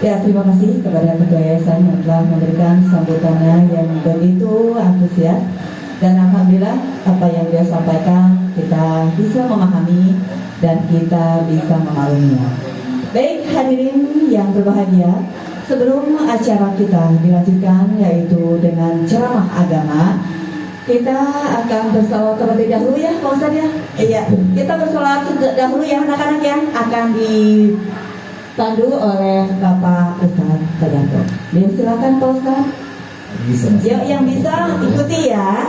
Ya, terima kasih kepada Ketua Yayasan yang telah memberikan sambutannya yang begitu antusias. Dan alhamdulillah apa yang dia sampaikan kita bisa memahami dan kita bisa memaklumi. Baik hadirin yang berbahagia, sebelum acara kita dilanjutkan yaitu dengan ceramah agama, kita akan bersalawat terlebih dahulu ya Pak Ustadz ya. Iya, kita bersalawat dahulu ya anak-anak ya, akan dipandu oleh Bapak Ustadz Tajanto. Silakan Pak Ustadz. Yuk yang bisa ikuti ya.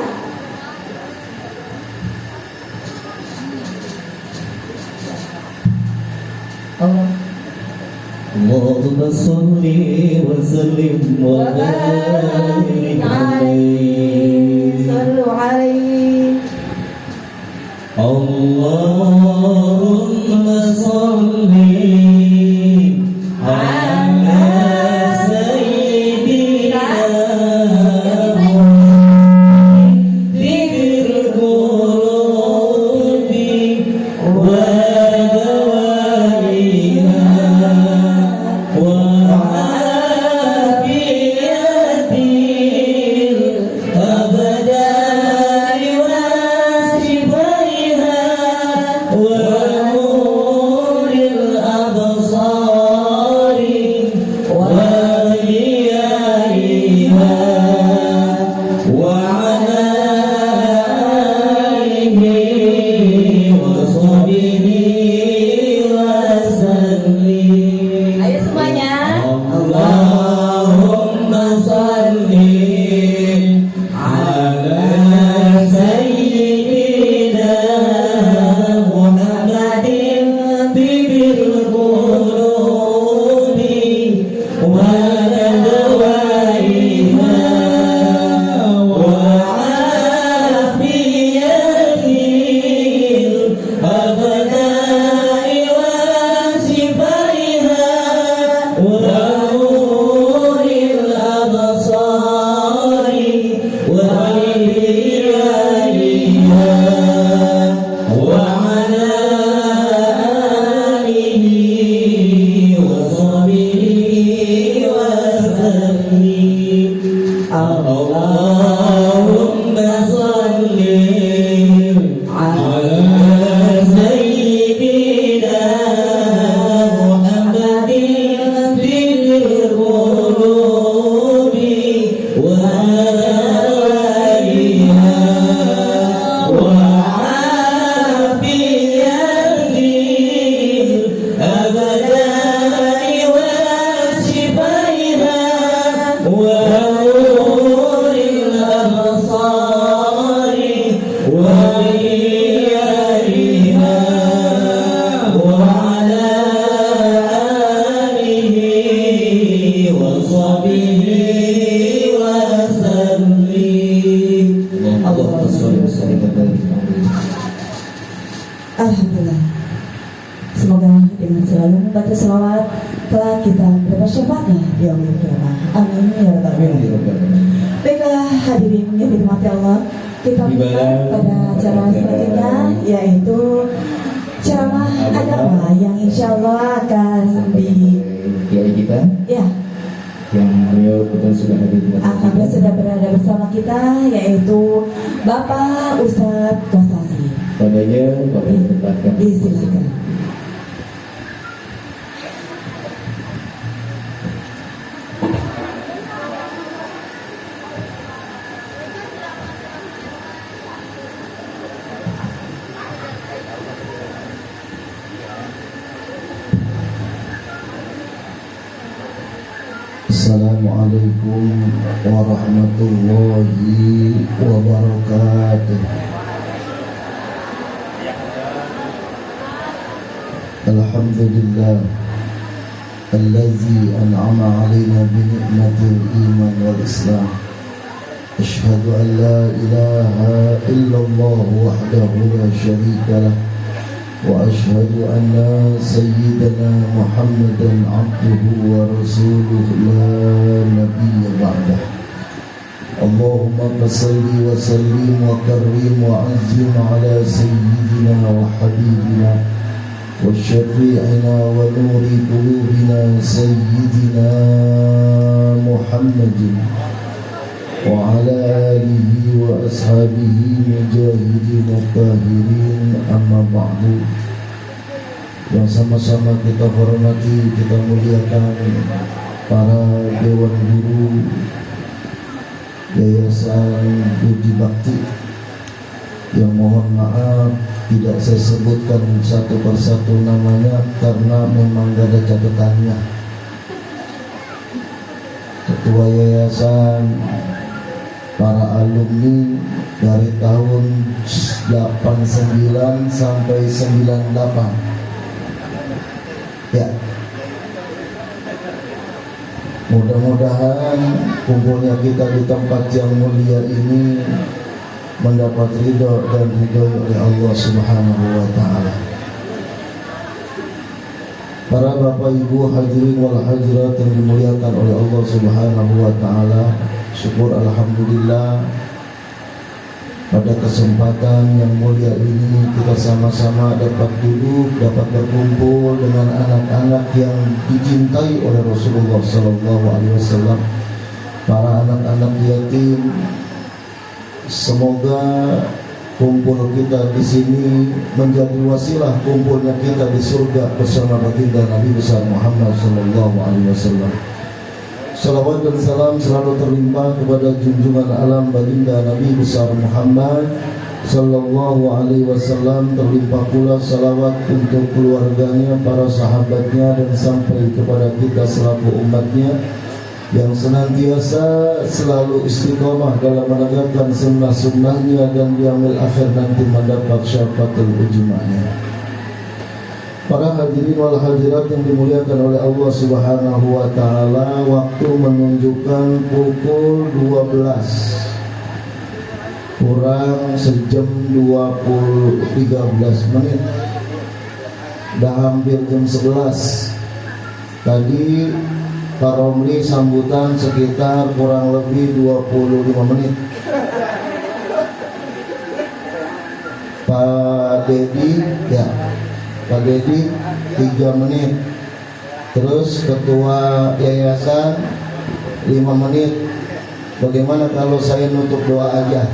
Allahumma salli wa sallim wa barik alaihi. Sallu alaihi. Allahumma salli ala sayyidina Muhammadin qulubi wa Alhamdulillah. Semoga dengan selalu membaca selawat telah kita mendapat syafaatnya di yaumil qiyamah. Amin ya rabbal alamin. Baiklah hadirin yang dirahmati Allah, kita buka pada acara selanjutnya yaitu ceramah agama yang insya Allah akan kiai kita ya yang beliau betul sudah hadir di alhamdulillah sudah berada bersama kita yaitu Bapak Ustadz Kosasi. Padanya Bapak tempatkan. Disilakan. Assalamualaikum warahmatullahi wabarakatuh. Alhamdulillah Allazi an'ama alaina bi ni'matil iman wal islam. Ashhadu an la ilaha illallah wahdahu la syarika lah wa ashhadu anna sayyidana Muhammadan abduhu wa rasuluhu la nabiyya ba'dah. Allahumma salli wa sallim wa karrim wa azzim ala sayyidina wa habibina وشفيعنا ونور قلوبنا سيدنا محمد وعلى آله وأصحابه مجاهدين الطاهرين. أما بعد. Yang sama-sama kita hormati, kita muliakan para Dewan Guru Yayasan Budi Bakti, yang mohon maaf tidak saya sebutkan satu persatu namanya karena memang gak ada catatannya. Ketua Yayasan, para alumni dari tahun 89 sampai 98. Ya, mudah-mudahan kumpulnya kita di tempat yang mulia ini mendapat ridho dan ridho oleh Allah Subhanahu wa Ta'ala. Para bapak ibu hadirin wal hadirat yang dimuliakan oleh Allah Subhanahu wa Ta'ala, syukur alhamdulillah pada kesempatan yang mulia ini kita sama-sama dapat duduk, dapat berkumpul dengan anak-anak yang dicintai oleh Rasulullah SAW, para anak-anak yatim. Semoga kumpul kita di sini menjadi wasilah kumpulnya kita di surga bersama baginda Nabi besar Muhammad SAW. Salawat dan salam selalu terlimpah kepada junjungan alam baginda Nabi besar Muhammad sallallahu alaihi wasallam. Terlimpah pula salawat untuk keluarganya, para sahabatnya, dan sampai kepada kita selaku umatnya yang senantiasa selalu istiqomah dalam menegakkan sunnah-sunnahnya dan di yaumil akhir nanti mendapat syafaatul ujma'nya. Para hadirin wal hadirat yang dimuliakan oleh Allah Subhanahu wa Ta'ala, waktu menunjukkan pukul 12 kurang sejam 13 menit. Dah hampir jam 11. Tadi Pak Romli sambutan sekitar kurang lebih 25 menit. Pak Dedi, ya, Pak Dedi 3 menit. Terus ketua yayasan 5 menit. Bagaimana kalau saya nutup doa aja?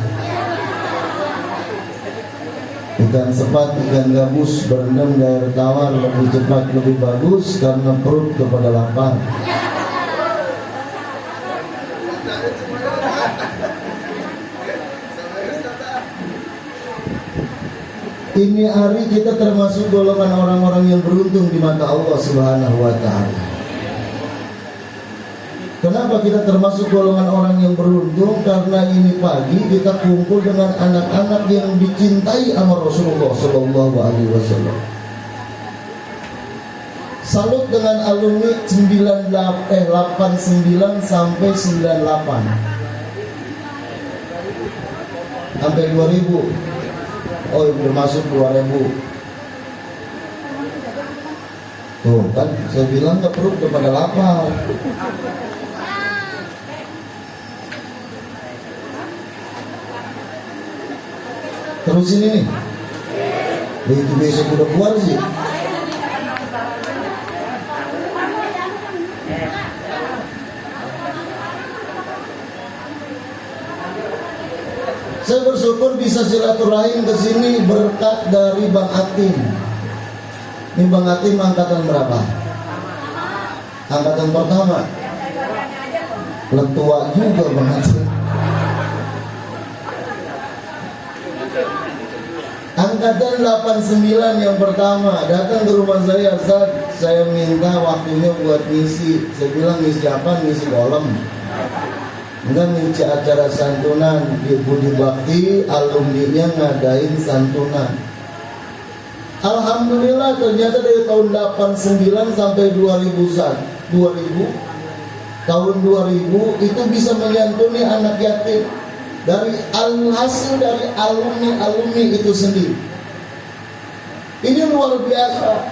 Ikan sepat, ikan gabus berendam di air tawar, lebih cepat lebih bagus karena perut kepada lapar. Ini hari kita termasuk golongan orang-orang yang beruntung di mata Allah Subhanahu wa Ta'ala. Kenapa kita termasuk golongan orang yang beruntung? Karena ini pagi kita kumpul dengan anak-anak yang dicintai sama Rasulullah Sallallahu Alaihi Wasallam. Salut dengan alumni 89 sampai 98 sampai 2000. Oh, belum masuk 2000. Tuh kan, saya bilang gak perlu kepada lapar. Terus ini nih, begitu besok udah keluar sih. Saya bersyukur bisa silaturahim ke sini berkat dari Bang Atim. Ini Bang Atim angkatan berapa? Angkatan pertama. Letua juga Bang Atim. Angkatan 89 yang pertama datang ke rumah saya, Ustaz, saya minta waktunya buat ngisi. Saya bilang ngisi apa? Ngisi kolom. Enggak, ngisi acara santunan di Budi Bakti, alumninya ngadain santunan. Alhamdulillah ternyata dari tahun 89 sampai 2000 tahun 2000 itu bisa menyantuni anak yatim dari hasil dari alumni itu sendiri. Ini luar biasa.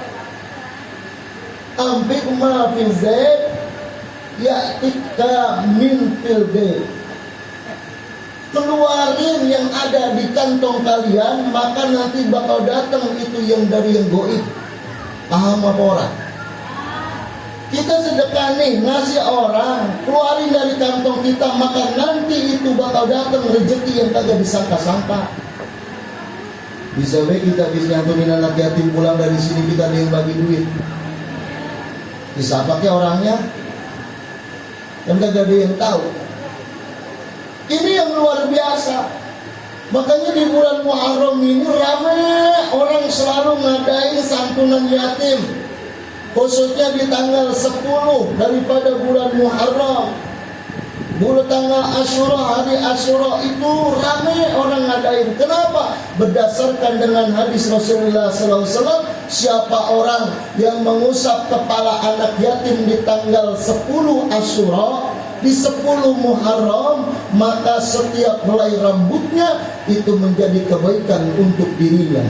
Ambik ma fil zaid ya'tika min fil bayd. Keluarin yang ada di kantong kalian, maka nanti bakal datang itu yang dari yang goib. Paham apa orang? Kita sedekah nih, ngasih orang, keluarin dari kantong kita, maka nanti itu bakal datang rezeki yang kagak disangka-sangka. Bisa baik kita bisa nyantumin anak yatim pulang dari sini, kita ada yang bagi duit. Bisa pakai orangnya, kan kagak ada yang tahu. Ini yang luar biasa. Makanya di bulan Muharram ini ramai orang selalu ngadain santunan yatim, khususnya di tanggal 10 daripada bulan Muharram. Bulan tanggal Asyura, hari Asyura itu ramai orang ngadain. Kenapa? Berdasarkan dengan hadis Rasulullah SAW, siapa orang yang mengusap kepala anak yatim di tanggal 10 Asyura, di 10 Muharram, maka setiap helai rambutnya itu menjadi kebaikan untuk dirinya.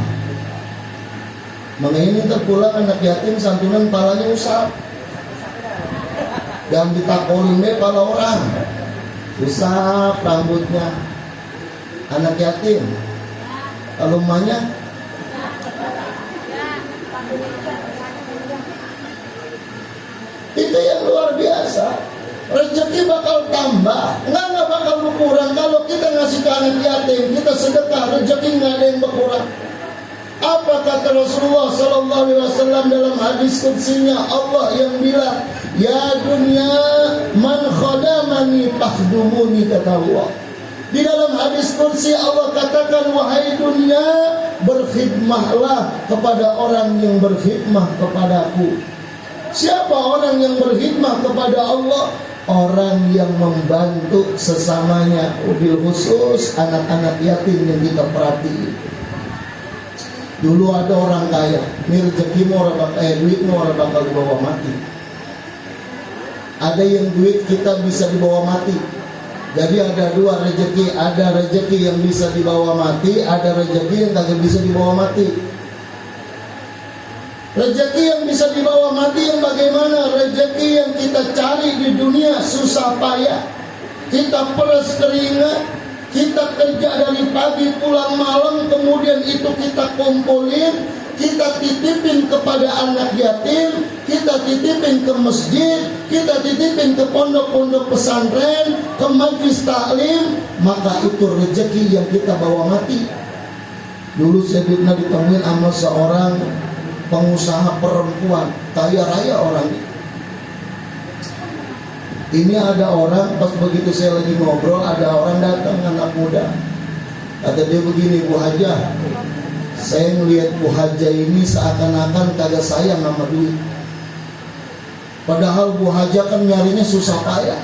Makanya ini terpulang anak yatim santunan palanya usap. Dan ditakolin deh pala orang, usap rambutnya anak yatim. Kalau emaknya itu yang luar biasa. Rezeki bakal tambah, nggak bakal berkurang. Kalau kita ngasih ke anak yatim, kita sedekah, rezeki nggak ada yang berkurang. Apa kata Rasulullah Sallallahu Alaihi Wasallam dalam hadis qudsinya? Allah yang bilang, ya dunia man khadamani fakhdumuni, kata Allah. Di dalam hadis qudsi Allah katakan, wahai dunia, berkhidmahlah kepada orang yang berkhidmah kepadaku. Siapa orang yang berkhidmah kepada Allah? Orang yang membantu sesamanya, wabil khusus anak-anak yatim yang kita perhatiin. Dulu ada orang kaya, ini rezekimu orang duitmu orang bakal dibawa mati. Ada yang duit kita bisa dibawa mati. Jadi ada dua rezeki, ada rezeki yang bisa dibawa mati, ada rezeki yang kagak bisa dibawa mati. Rezeki yang bisa dibawa mati yang bagaimana? Rezeki yang kita cari di dunia susah payah, kita peras keringat, kita kerja dari pagi pulang malam, kemudian itu kita kumpulin, kita titipin kepada anak yatim, kita titipin ke masjid, kita titipin ke pondok-pondok pesantren, ke majlis taklim, maka itu rezeki yang kita bawa mati. Dulu saya pernah ditemuin sama seorang pengusaha perempuan kaya raya orang ini. Ada orang, pas begitu saya lagi ngobrol, ada orang datang, anak muda, kata dia begini, Bu Haja, saya ngelihat Bu Haja ini seakan-akan kagak sayang sama duit, padahal Bu Haja kan nyarinya susah payah.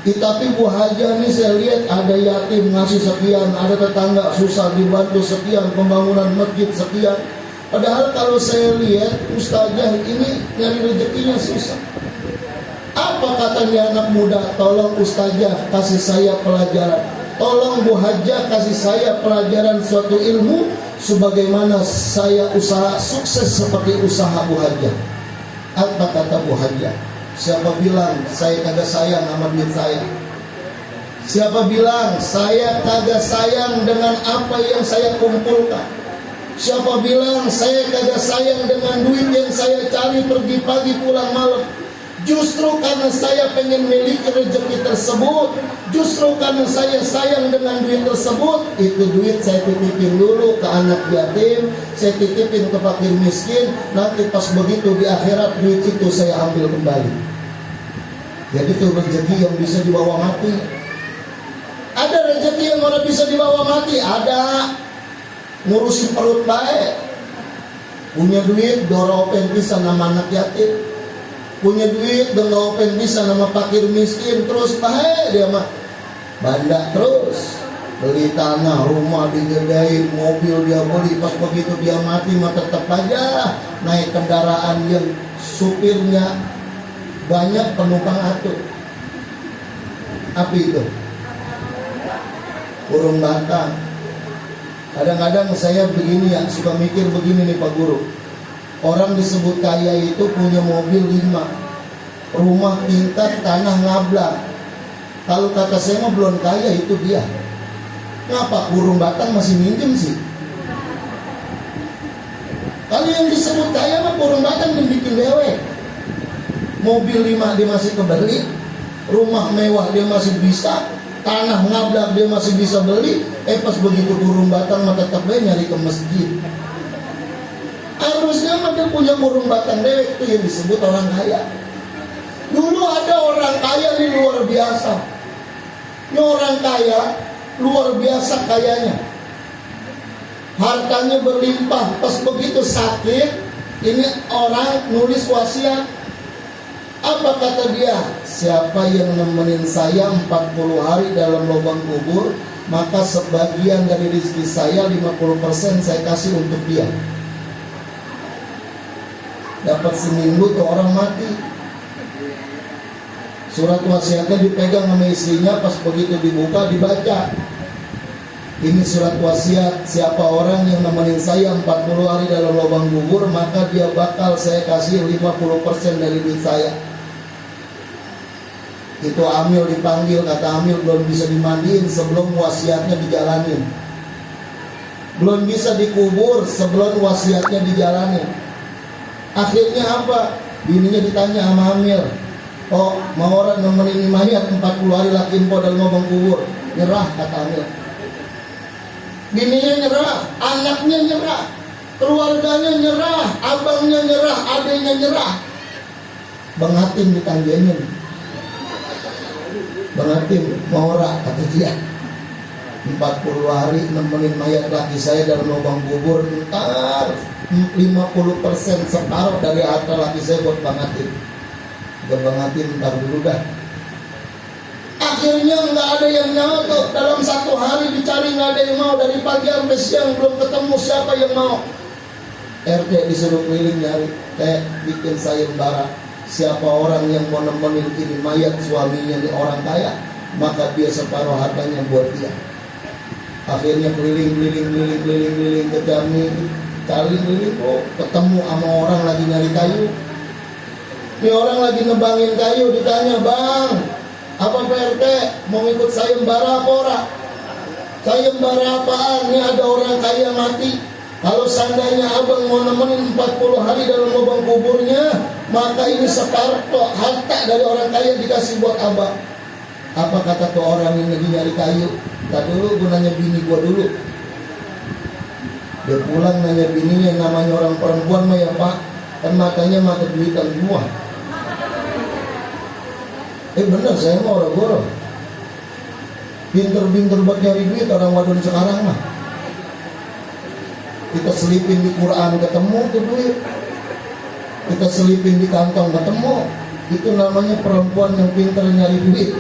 Tapi Bu Haja ini saya lihat ada yatim ngasih sekian, ada tetangga susah dibantu sekian, pembangunan masjid sekian. Padahal kalau saya lihat ustazah ini nyari rezekinya susah. Apa katanya anak muda? Tolong ustazah kasih saya pelajaran, tolong Bu Haja kasih saya pelajaran suatu ilmu, sebagaimana saya usaha sukses seperti usaha Bu Haja. Apa kata Bu Haja? Siapa bilang saya kagak sayang sama duit saya? Siapa bilang saya kagak sayang dengan apa yang saya kumpulkan? Siapa bilang saya kagak sayang dengan duit yang saya cari pergi pagi pulang malam? Justru karena saya pengen miliki rezeki tersebut, justru karena saya sayang dengan duit tersebut, itu duit saya titipin dulu ke anak yatim, saya titipin ke fakir miskin, nanti pas begitu di akhirat duit itu saya ambil kembali. Jadi itu rezeki yang bisa dibawa mati. Ada rezeki yang orang bisa dibawa mati, ada. Ngurusin perut baik, punya duit doropen bisa nama anak yatim, punya duit doropen bisa nama fakir miskin, terus baik dia mah banda terus, beli tanah, rumah digedein, mobil dia beli, pas begitu dia mati mah tetap aja naik kendaraan yang supirnya banyak penumpang atur. Apa itu? Burung batang. Kadang-kadang saya begini ya, suka mikir begini nih Pak Guru. Orang disebut kaya itu punya mobil 5, rumah tingkat, tanah ngablang. Kalau kata saya mah belum kaya itu dia. Ngapa burung batang masih minjem sih? Kalau yang disebut kaya mah kurang batang yang bikin dewe. Mobil 5 dia masih kebeli, rumah mewah dia masih bisa, tanah ngablak dia masih bisa beli. Pas begitu kurung batang mah tetap dia nyari ke masjid. Harusnya mah dia punya kurung batang dewe, itu yang disebut orang kaya. Dulu ada orang kaya ini luar biasa. Ini orang kaya luar biasa kayanya. Hartanya berlimpah. Pas begitu sakit, ini orang nulis wasiat. Apa kata dia? Siapa yang nemenin saya 40 hari dalam lubang kubur, maka sebagian dari rezeki saya 50% saya kasih untuk dia. Dapat seminggu tuh orang mati. Surat wasiatnya dipegang sama istrinya. Pas begitu dibuka dibaca, ini surat wasiat, siapa orang yang nemenin saya 40 hari dalam lubang kubur, maka dia bakal saya kasih 50% dari duit saya. Itu Amil dipanggil, kata Amil belum bisa dimandiin sebelum wasiatnya dijalanin. Belum bisa dikubur sebelum wasiatnya dijalanin. Akhirnya apa? Bininya ditanya sama Amil, oh mau orang nemenin mayat 40 hari lagi info dalam lubang kubur. Nyerah, kata Amil. Bininya nyerah, anaknya nyerah, keluarganya nyerah, abangnya nyerah, adiknya nyerah. Bang Hatim ditanggenin. Bang Hatim, mau ora, kata dia, 40 hari nemenin mayat laki saya dalam lubang kubur, ntar 50% separuh dari harta laki saya buat Bang Hatim. Bang Hatim, ntar dulu dah. Akhirnya nggak ada yang nyawa. Dalam 1 hari dicari nggak ada yang mau. Dari pagi sampai siang belum ketemu siapa yang mau. RT disuruh keliling nyari, bikin sayembara. Siapa orang yang mau nemenin ini mayat suaminya nih orang kaya, maka dia separuh hartanya buat dia. Akhirnya keliling ke Jambi, keliling, ketemu sama orang lagi nyari kayu. Ini orang lagi nebangin kayu, ditanya, bang, apa PRT mau ikut sayembara apa ora? Sayembara apaan? Ini ada orang kaya mati. Kalau seandainya abang mau nemenin 40 hari dalam lubang kuburnya, maka ini separuh harta dari orang kaya dikasih buat abang. Apa kata tuh orang ini lagi nyari kayu? Tak dulu gue nanya bini gue dulu. Dia pulang nanya bininya, namanya orang perempuan mah ya pak, kan matanya mata duitan semua. Bener, saya mau orang-orang pinter-pinter buat nyari duit orang wadon sekarang mah. Kita selipin di Quran ketemu tuh duit, kita selipin di kantong ketemu. Itu namanya perempuan yang pinter nyari duit.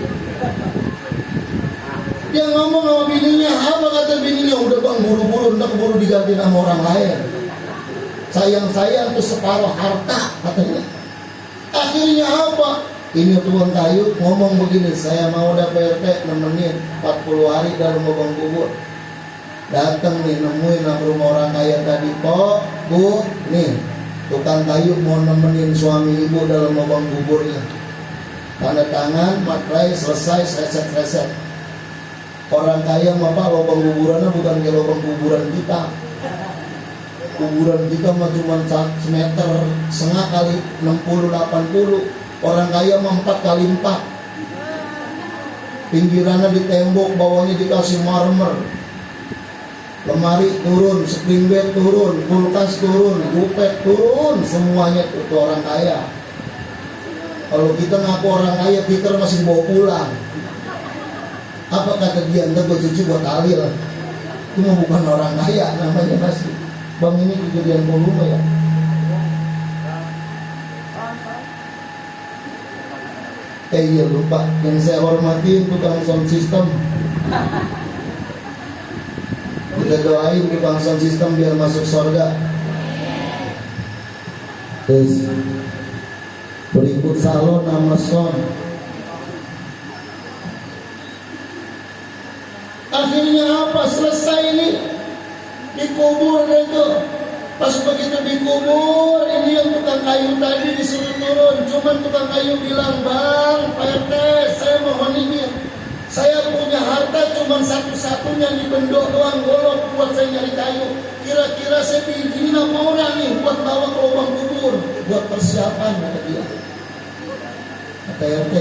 Dia ngomong sama bininya, apa kata bininya? Udah bang, buru-buru, ntar keburu diganti sama orang lain. Sayang-sayang tuh separuh harta katanya. Akhirnya apa? Ini tuan kayu ngomong begini, saya mau dapet PRT nemenin 40 hari dalam lubang kubur. Datang nih, nemuin rumah orang kaya tadi. Pok, bu, nih tukang kayu mau nemenin suami ibu dalam lubang kuburnya. Tanda tangan, materai, selesai, reset. Orang kaya mah pak, lubang kuburannya bukan kayak lubang kuburan kita. Kuburan kita mah cuma 1,5 meter kali 60-80. Orang kaya mah 4 kali 4. Pinggirannya di tembok, bawahnya dikasih marmer. Lemari turun, spring bed turun, kulkas turun, gupet turun, semuanya itu orang kaya. Kalau kita ngaku orang kaya, kita masih bawa pulang. Apa kata dia? Ntar gue cuci buat alil. Itu mah bukan orang kaya namanya masih. Bang ini kejadian volume ya. Iya lupa, yang saya hormati tukang sound system. Kita doain tukang sound system biar masuk surga. Terus berikut salon nama sound. Akhirnya apa? Selesai ini dikubur itu. Pas begitu dikubur, ini yang tukang kayu tadi disuruh turun. Cuman tukang kayu bilang, bang, Pak RT, saya mohon izin, saya punya harta cuma cuma satu-satunya di bendok doang golok buat saya nyari kayu. Kira-kira saya bikin apa orang nih buat bawa ke lubang kubur, buat persiapan, kata dia. Kata RT,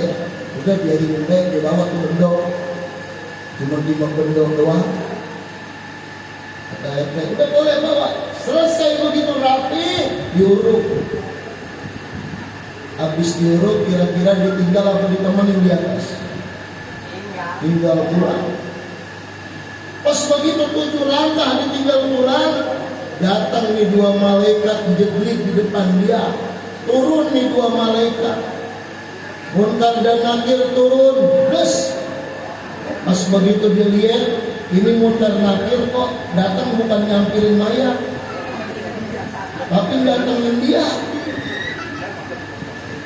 udah biarin dia bawa ke bendok, cuma 5 bendok doang. Kata RT, udah boleh bawa. Selesai begitu rapi, diuruk. Habis diuruk, kira-kira ditinggal apa ditemenin di atas? Tinggal pulang. Pas begitu 7 langkah ditinggal pulang, datang nih 2 malaikat jeblid di depan dia. Turun nih 2 malaikat, Munkar dan Nakir turun. Terus pas begitu dia lihat, ini Munkar Nakir kok datang bukan nyampirin mayat, tapi datangin dia.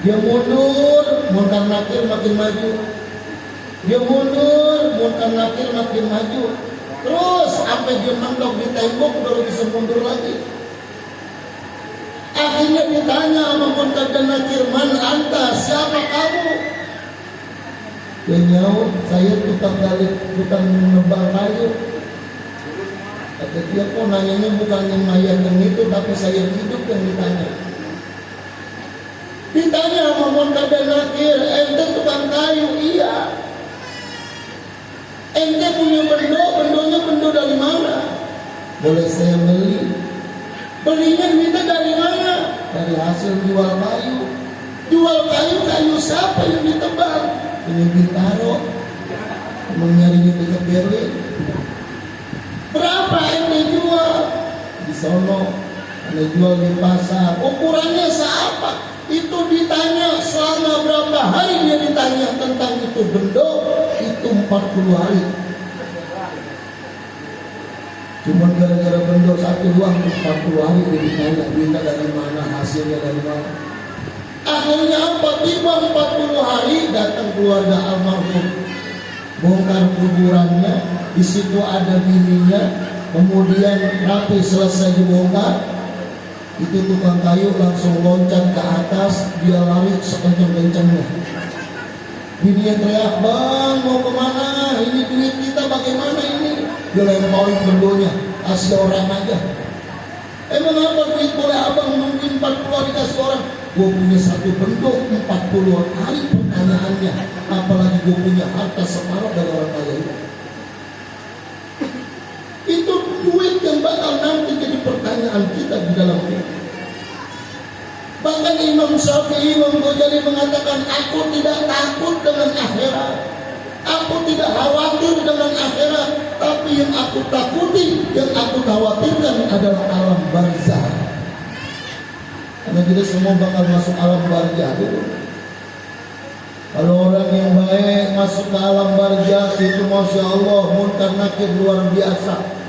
Dia mundur, Munkar Nakir makin maju. Dia mundur, Munkar Nakir makin maju. Terus sampai dia mentok di tembok, baru bisa mundur lagi. Akhirnya ditanya sama Munkar dan Nakir, "Man anta, siapa kamu?" Dia nyaut, "Saya tukang nebang kayu." Kata dia, "Kok nanyanya bukan yang mayat yang itu, tapi saya hidup yang ditanya." Ditanya sama Munkar dan Nakir, "Ente tukang kayu?" "Iya." "Ente punya bendonya bendo dari mana?" "Boleh saya beli?" "Belinya duitnya dari mana?" "Dari hasil jual kayu." "Jual kayu siapa yang ditebang?" "Ini Bintaro, emang nyarinya di Berlin." "Berapa ente jual?" "Di sono, ente jual di pasar." "Ukurannya seapa?" Itu ditanya selama berapa hari dia ditanya tentang itu bendo, itu 40 hari. Cuma gara-gara bendo satu doang 40 hari dia ditanya duitnya dari mana, hasilnya dari mana. Akhirnya apa? Tiba 40 hari datang keluarga almarhum, bongkar kuburannya, di situ ada bininya, kemudian rapi selesai dibongkar. Itu tukang kayu langsung loncat ke atas, dia lari sekencang-kencangnya. Bininya teriak, "Bang, mau kemana? Ini duit kita bagaimana ini?" Dia lemparin bendonya, "Kasih orang aja." "Emang apa duit boleh abang nungguin 40 hari kasih orang?" "Gue punya satu bendo 40 hari pertanyaannya, apalagi gue punya harta separuh dari orang kaya itu." Itu duit yang bakal nanti jadi pertanyaan kita di dalam hidup. Bahkan Imam Syafi'i, Imam Ghazali mengatakan, "Aku tidak takut dengan akhirat, aku tidak khawatir dengan akhirat, tapi yang aku takuti, yang aku khawatirkan adalah alam barzah." Karena kita semua bakal masuk alam barzah dulu. Kalau orang yang baik masuk ke alam barzah itu, Masya Allah, Munkar Nakir luar biasa.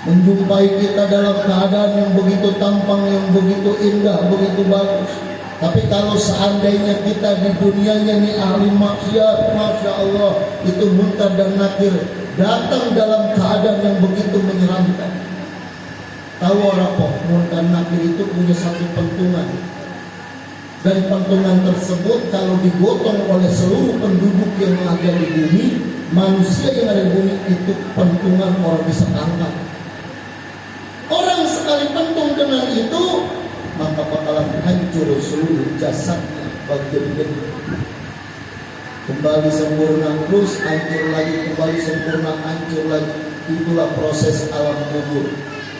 Menjumpai kita dalam keadaan yang begitu tampang, yang begitu indah, begitu bagus. Tapi kalau seandainya kita di dunianya nih ahli maksiat, Masya Allah, itu Munkar dan Nakir datang dalam keadaan yang begitu menyeramkan. Tahu orang kok, Munkar Nakir itu punya satu pentungan. Dan pentungan tersebut kalau digotong oleh seluruh penduduk yang ada di bumi, manusia yang ada di bumi, itu pentungan orang bisa angkat. Orang sekali pentung dengan itu, maka bakalan hancur seluruh jasadnya, bagian-bagian. Kembali sempurna terus, hancur lagi, kembali sempurna, hancur lagi. Itulah proses alam kubur.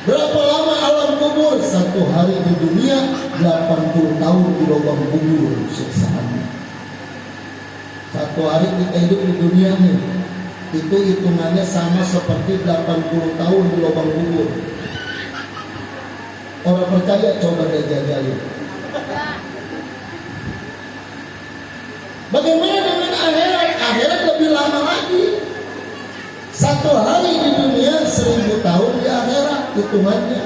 Berapa lama alam kubur? 1 hari di dunia, 80 tahun di lubang kubur siksaannya. 1 hari kita hidup di dunia nih, itu hitungannya sama seperti 80 tahun di lubang kubur. Orang percaya coba deh jajalin. Bagaimana dengan akhirat? Akhirat lebih lama lagi. 1 hari di dunia, 1000 tahun di akhirat hitungannya.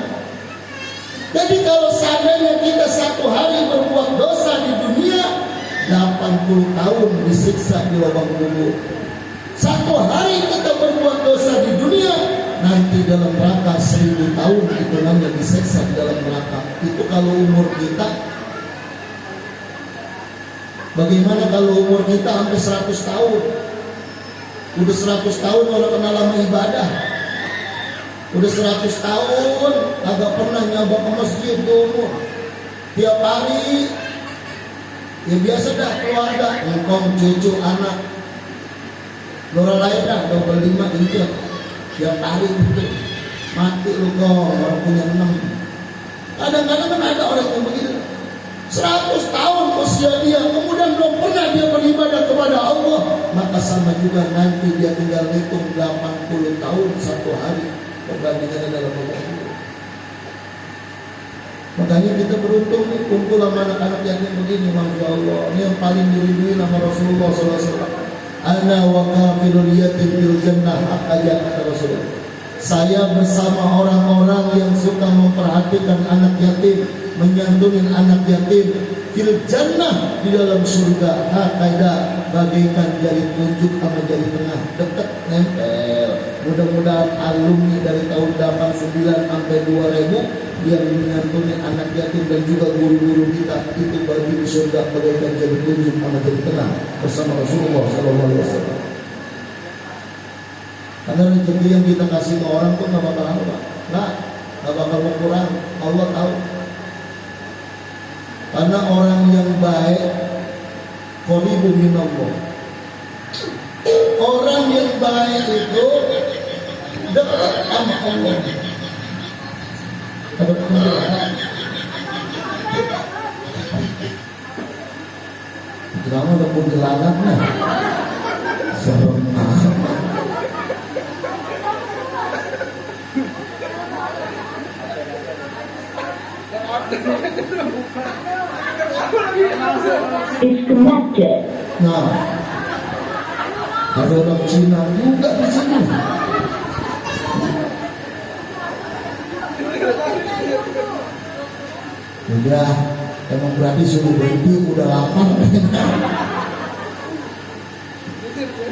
Jadi kalau seandainya kita 1 hari berbuat dosa di dunia, 80 tahun disiksa di lubang kubur. 1 hari kita berbuat dosa di dunia, nanti dalam neraka 1000 tahun hitungannya disiksa di dalam neraka. Itu kalau umur kita. Bagaimana kalau umur kita hampir 100 tahun? Udah 100 tahun orang kenal lama ibadah. Udah 100 tahun agak pernah nyoba ke masjid tuh. Tiap hari ya biasa dah keluarga, ngkong, cucu, anak. Lora lain dah 25 gitu. Tiap hari gitu. Mati lu kok, orang punya 6. Kadang-kadang kan ada orang yang begitu. 100 tahun usia dia, kemudian belum pernah dia beribadah kepada Allah. Maka sama juga nanti dia tinggal hitung 80 tahun satu hari. Perbandingannya dalam Allah. Makanya kita beruntung nih kumpul sama anak-anak yatim begini, Masya Allah. Ini yang paling diridui nama Rasulullah SAW. Ana wa kafirul yatim fil jannah, aja kata Rasulullah. Saya bersama orang-orang yang suka memperhatikan anak yatim, menyantunin anak yatim, fil jannah, di dalam surga. Kaidah bagaikan jari tunjuk sama jari tengah, dekat nempel. Mudah-mudahan alumni dari tahun 89 sampai 2000 yang menyantuni anak yatim dan juga guru-guru kita itu bagi di surga bagaikan jari tunjuk sama jari tengah bersama Rasulullah SAW. Karena rezeki yang kita kasih ke orang pun nggak bakal apa, nggak bakal kurang. Allah tahu. Karena orang yang baik, qaribun minallah. Orang yang baik itu dekat sama Allah. Kenapa ada kuntilanak nih? Serem amat. Disconnected. Nah, ada orang Cina juga di sini. Udah, emang berarti suruh berhenti, udah lapar.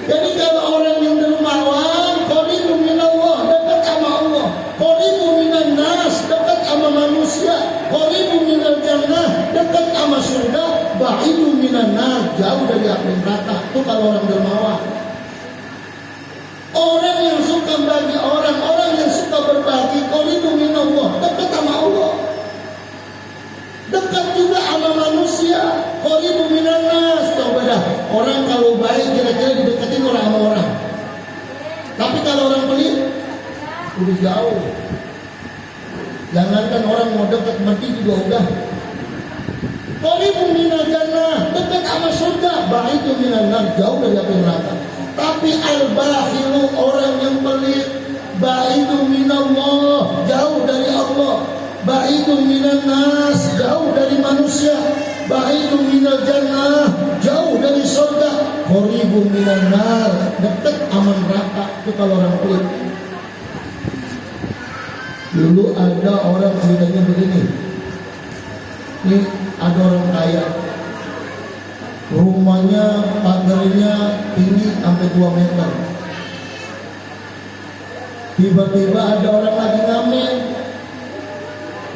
Jadi kalau orang yang dermawan, qaribun minallah, dekat sama Allah. Qaribun minan nas, dekat sama manusia. Qaribun minal jannah, dekat sama surga. Ba'idun minan nar, jauh dari api neraka. Itu kalau orang dermawan. Orang yang suka bagi orang yang suka berbagi, qaribun minallah, dekat sama Allah. Dekat juga sama manusia, qaribun minan nas. Coba dah, orang kalau baik kira-kira dideketin orang sama orang. Tapi kalau orang pelit, udah jauh. Jangankan orang mau dekat, mati juga udah. Qaribun minal jannah, dekat sama surga. Ba'idun minan nar, jauh dari api neraka. Tapi al-bakhilu, orang yang pelit, ba'idun minallah, jauh dari Allah. Ba'idun minan nas, jauh dari manusia. Ba'idun minal jannah, jauh dari surga. Qaribun minan nar, dekat sama neraka. Itu kalau orang pelit. Dulu ada orang ceritanya begini. Ini ada orang kaya, rumahnya pagarnya tinggi sampai 2 meter. Tiba-tiba ada orang lagi ngamen.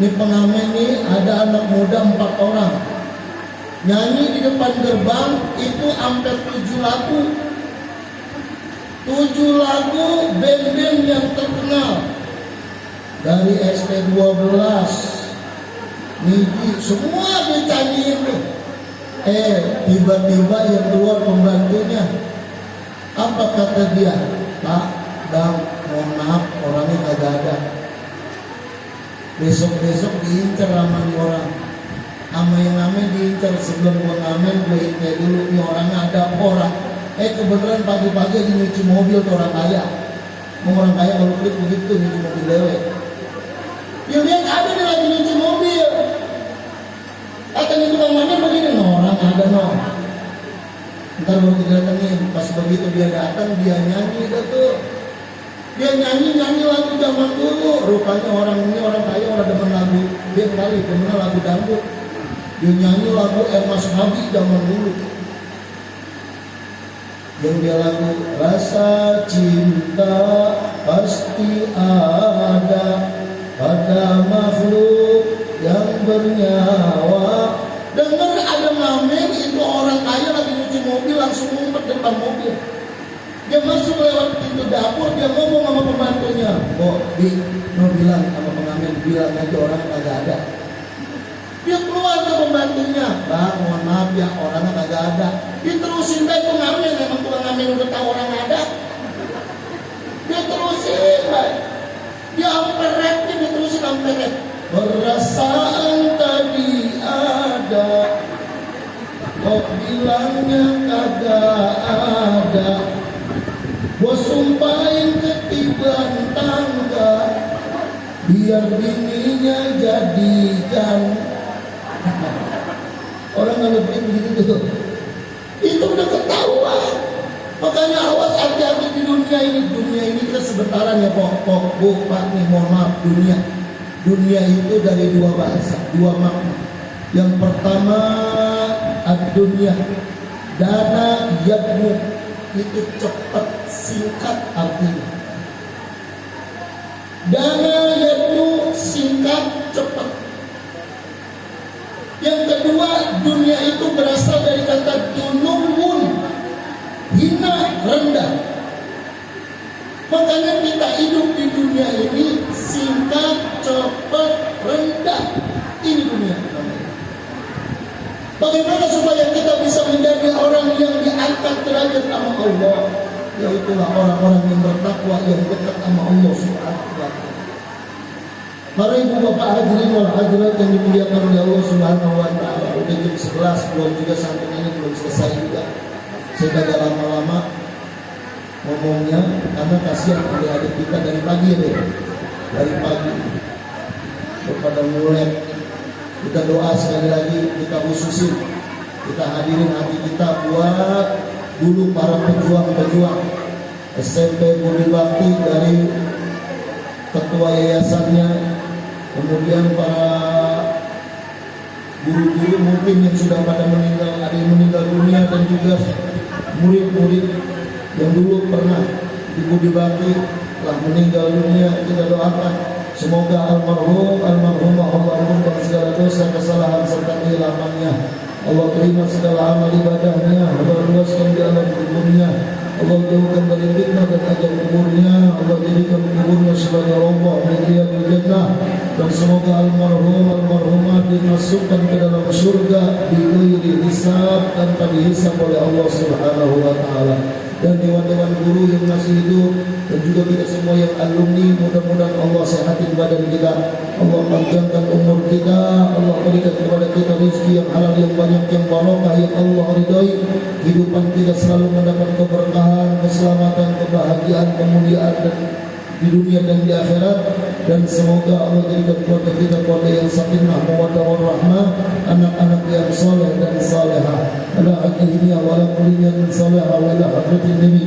Ini pengamen nih, ada anak muda 4 orang nyanyi di depan gerbang itu sampai 7 lagu. 7 lagu band-band yang terkenal dari ST12, Niji, semua dinyanyiin tuh. Tiba-tiba yang keluar pembantunya. Apa kata dia? Pak, Bang, mohon maaf, orangnya kagak ada. Besok-besok diincar sama nih orang. Sama yang ngamen diincar. Sebelum gua ngamen, gua ingat dulu nih orangnya ada orang. Kebenaran pagi-pagi lagi nyuci mobil tuh orang kaya. Mau orang kaya kalau kulit begitu nyuci mobil lewat. Ya lihat ada dia lagi nyuci mobil. Katanya tukang mana begini, no, orang ada no. Ntar baru kita datengin. Pas begitu dia datang, dia nyanyi tuh. Dia nyanyi lagu zaman dulu. Rupanya orang ini orang kaya, orang demen lagu. Dia kali demen lagu dangdut. Dia nyanyi lagu Mas Habib zaman dulu. Yang dia lagu rasa cinta pasti ada pada makhluk yang bernyawa. Dengar ada ngamen, itu orang kaya lagi nyuci mobil langsung ngumpet depan mobil. Dia masuk kok bilang sama pengamen, bilang aja orang kagak ada. Dia keluar ke pembantunya, bang mohon maaf ya orangnya kagak ada. Diterusin baik pengamen, emang tukang ngamen udah tahu orang ada. Dia terusin baik, dia sampai rapnya diterusin sampai rap. Perasaan tadi ada, kok bilangnya kagak ada. Gua sumpahin ketiban tangga, biar bininya jadikan. Orang nggak lebih begitu tuh, itu udah ketahuan. Makanya awas hati-hati di dunia ini. Dunia ini kita sebentaran ya pokok bu pak nih mohon maaf. Dunia itu dari dua bahasa, dua makna. Yang pertama ad-dunya, dana yadmu, itu cepat singkat artinya. Dana yadmu singkat cepat. Yang kedua, dunia itu berasal dari kata dunumun, hina, rendah. Makanya kita hidup di dunia ini singkat, cepat, rendah. Ini dunia. Bagaimana supaya kita bisa menjadi orang yang diangkat derajat sama Allah? Yaitulah orang-orang yang bertakwa, yang dekat sama Allah Subhanahu wa Ta'ala. Para ibu bapak hadirin wal hadirat yang dimuliakan oleh Allah Subhanahu wa Ta'ala. Udah jam 11 belum juga sampai ini belum selesai juga. Saya kagak lama-lama ngomongnya karena kasihan adik-adik kita dari pagi deh. Dari pagi kepada mulai kita doa sekali lagi, kita khususin, kita hadirin hati kita buat dulu para pejuang-pejuang SMP Budi Bakti dari ketua yayasannya, kemudian para guru-guru mungkin yang sudah pada meninggal, ada yang meninggal dunia, dan juga murid-murid yang dulu pernah di Budi Bakti telah meninggal dunia. Kita doakan semoga almarhumah Allah ampun segala dosa, kesalahan serta kehilangannya. Allah terima segala amal ibadahnya, Allah luaskan di alam kuburnya, Allah jauhkan dari fitnah dan ajab kuburnya, Allah jadikan kuburnya sebagai rombah riyadul jannah, dan semoga almarhumah dimasukkan ke dalam surga bighairi hisab, tanpa dihisab oleh Allah Subhanahu wa Ta'ala. Dan dewan-dewan guru yang masih hidup, dan juga kita semua yang alumni, mudah-mudahan Allah sehatin badan kita, Allah panjangkan umur kita, Allah berikan kepada kita rezeki yang halal, yang banyak, yang barokah, yang Allah ridai. Kehidupan kita selalu mendapat keberkahan, keselamatan, kebahagiaan, kemuliaan dan di dunia dan di akhirat. Dan semoga Allah jadikan keluarga kita keluarga yang sakinah, mawaddah warahmah, anak-anak yang saleh dan salehah. Ala akhirnya wa ala kullinya min salehah wa ila hadratin Nabi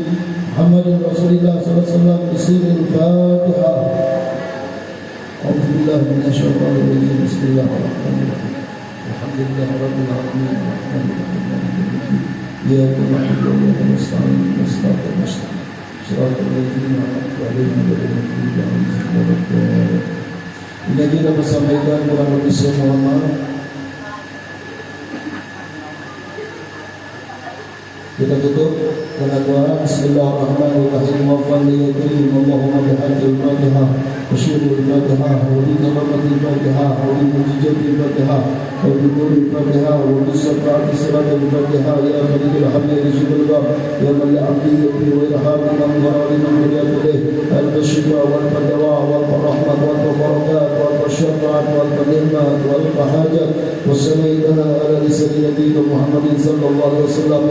Muhammadin Rasulullah sallallahu alaihi wasallam. Bismillahil Fatihah. A'udzubillahi minasyaitonir rajim. Bismillahirrahmanirrahim. Alhamdulillahirabbil alamin. Iyyaka na'budu wa iyyaka nasta'in. Ihdinas mustaqim. Shiratal ladzina an'amta 'alaihim ghairil maghdubi 'alaihim waladdallin. Ini kita sampaikan kurang lebih mohon maaf. Kita tutup dengan doa Bismillahirrahmanirrahim. Wa fadlihi Allahumma bihaqqil Fatihah wa syurul Fatihah wa bi karamatil Fatihah wa bi mujizatil Fatihah wa bi nuril Fatihah wa bi syafa'ati siratil Fatihah ya Khalidul Hamid Rizqul Bab ya man la abdi bi wa irhamina wa liman yadulih al-bashfa wal fadawa wal rahmat wal barakat wal syafa'at wal ni'mat wal hajat wa samaina ala lisan nabiyyina Muhammadin sallallahu alaihi wasallam.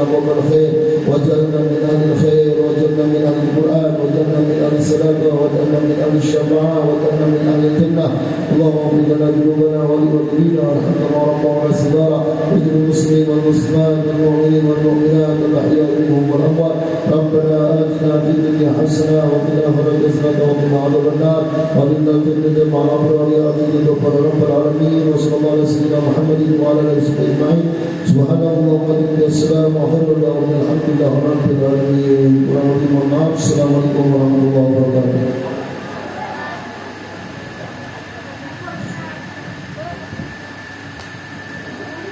أبواب الخير وجعلنا من أهل الخير وجعلنا من أهل القرآن وجعلنا من أهل الصلاة وجعلنا من أهل الشفاعة وجعلنا من أهل الجنة. اللهم اغفر لنا ذنوبنا ولوالدينا وارحمنا وربنا وصغارا واجعل المسلمين والمسلمات والمؤمنين والمؤمنات الأحياء منهم والأموات. ربنا آتنا في الدنيا حسنة وفي الآخرة حسنة وقنا عذاب النار وإنا الجنة مع الأبرار يا عزيز غفار رب العالمين. وصلى الله على سيدنا محمد وعلى آله وصحبه أجمعين. سبحان الله وبحمده السلام alhamdulillah warahmatullahi wabarakatuh. Assalamualaikum warahmatullahi wabarakatuh.